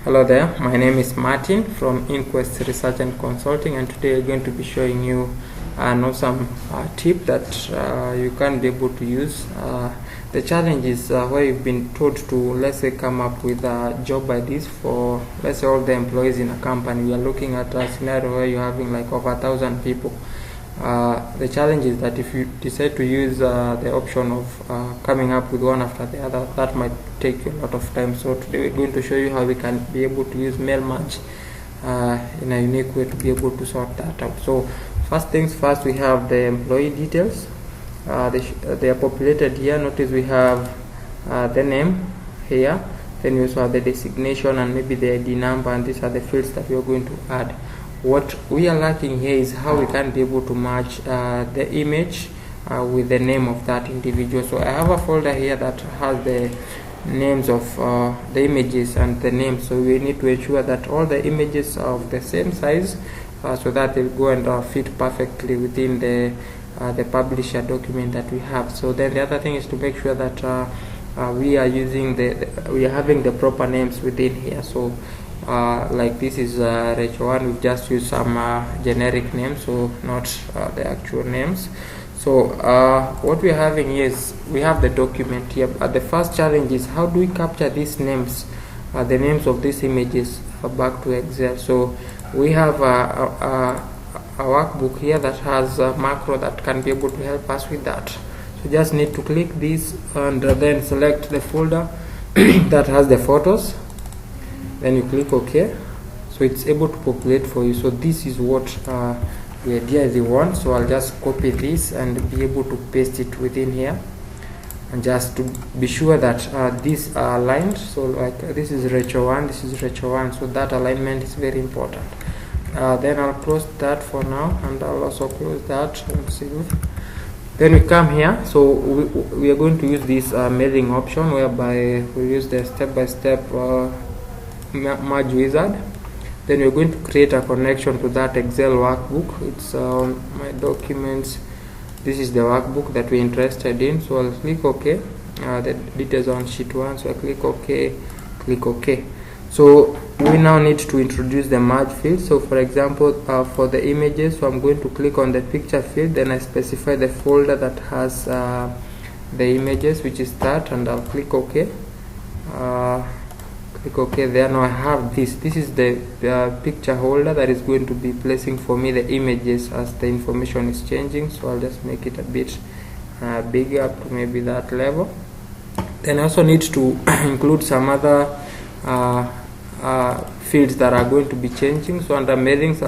Hello there, my name is Martin from Inquest Research and Consulting, and today I'm going to be showing you an awesome tip that you can be able to use. The challenge is where you've been told to, let's say, come up with a job ideas for, let's say, all the employees in a company. We are looking at a scenario where you're having like over 1,000 people. The challenge is that if you decide to use the option of coming up with one after the other, that might take you a lot of time. So today we're going to show you how we can be able to use mail merge in a unique way to be able to sort that out. So first things first, we have the employee details. They are populated here. Notice we have the name here, then we also have the designation and maybe the ID number, and these are the fields that we are going to add. What we are lacking here is how we can be able to match the image with the name of that individual. So I have a folder here that has the names of the images and the names. So we need to ensure that all the images are of the same size so that they'll go and fit perfectly within the publisher document that we have. So then the other thing is to make sure that we are using we are having the proper names within here. So like this is Rachel 1, we've just used some generic names, so not the actual names. So what we're having is we have the document here. The first challenge is how do we capture these names, the names of these images back to Excel. So we have a workbook here that has a macro that can be able to help us with that. So just need to click this and then select the folder that has the photos. Then you click OK, so it's able to populate for you. So this is what we ideally want. So I'll just copy this and be able to paste it within here, and just to be sure that these are aligned. So like this is Rachel 1, this is Rachel 1, so that alignment is very important. Then I'll close that for now, and I'll also close that and save. Then we come here, so we are going to use this mailing option, whereby we use the step-by-step merge wizard. Then we're going to create a connection to that Excel workbook. It's on my documents. This is the workbook that we're interested in, so I'll click OK. The details on sheet 1, so I click OK, click OK. So we now need to introduce the merge field. So for example, for the images, so I'm going to click on the picture field, then I specify the folder that has the images, which is that, and I'll click OK. Click OK there. Now I have this is the picture holder that is going to be placing for me the images as the information is changing. So I'll just make it a bit bigger, up to maybe that level. Then I also need to include some other fields that are going to be changing. So under mailings,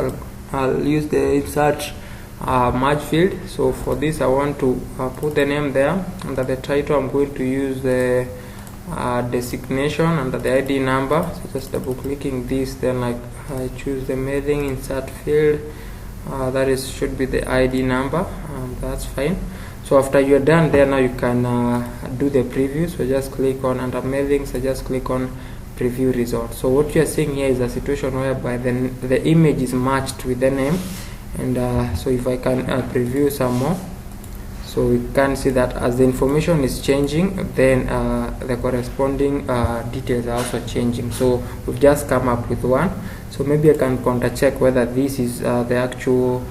I'll use the insert merge field. So for this I want to put the name there. Under the title I'm going to use the designation. Under the ID number, so just double clicking this, then I choose the mailing insert field, that is should be the ID number, that's fine. So after you're done there, now you can do the preview. So just click on under mailings, so just click on preview results. So what you're seeing here is a situation whereby the image is matched with the name, and so if I can preview some more, so we can see that as the information is changing, then the corresponding details are also changing. So we've just come up with one. So maybe I can counter check whether this is the actual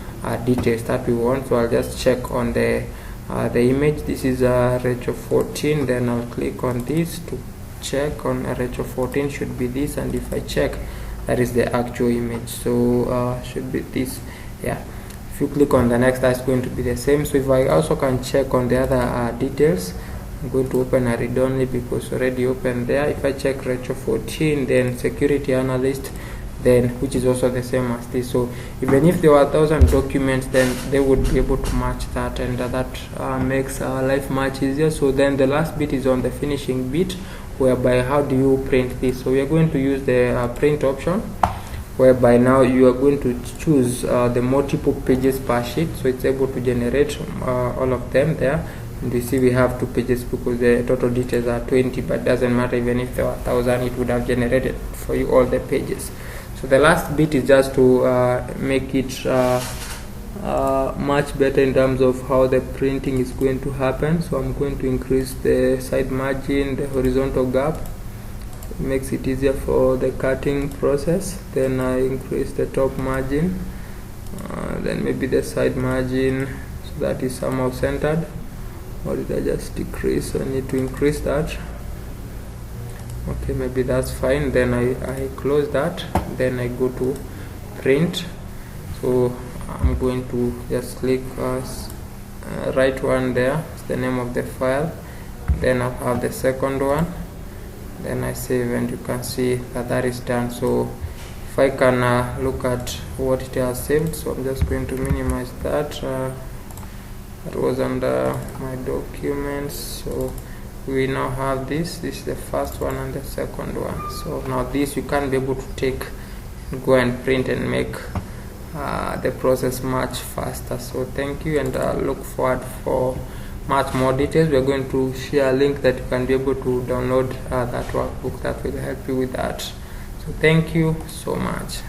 details that we want. So I'll just check on the image. This is Rachel 14. Then I'll click on this to check on Rachel 14 should be this, and if I check, that is the actual image. So should be this, yeah. If you click on the next, that's going to be the same. So if I also can check on the other details, I'm going to open a read only because already open there. If I check Rachel 14, then security analyst, then which is also the same as this. So even if there were 1,000 documents, then they would be able to match that, and that makes life much easier. So then the last bit is on the finishing bit, whereby how do you print this. So we are going to use the print option, whereby now you are going to choose the multiple pages per sheet. So it's able to generate all of them there, and you see we have 2 pages because the total details are 20, but doesn't matter. Even if there were 1,000, it would have generated for you all the pages. So the last bit is just to make it much better in terms of how the printing is going to happen. So I'm going to increase the side margin, the horizontal gap, makes it easier for the cutting process. Then I increase the top margin, then maybe the side margin, so that is somehow centered. Or did I just decrease? I need to increase that. Okay, maybe that's fine. Then I close that, then I go to print. So I'm going to just click right one there, it's the name of the file. Then I'll have the second one, then I save, and you can see that is done. So if I can look at what it has saved, so I'm just going to minimize that. That was under my documents. So we now have this is the first one and the second one. So now this you can be able to take, go and print and make the process much faster. So thank you, and look forward for much more details. We are going to share a link that you can be able to download that workbook that will help you with that. So thank you so much.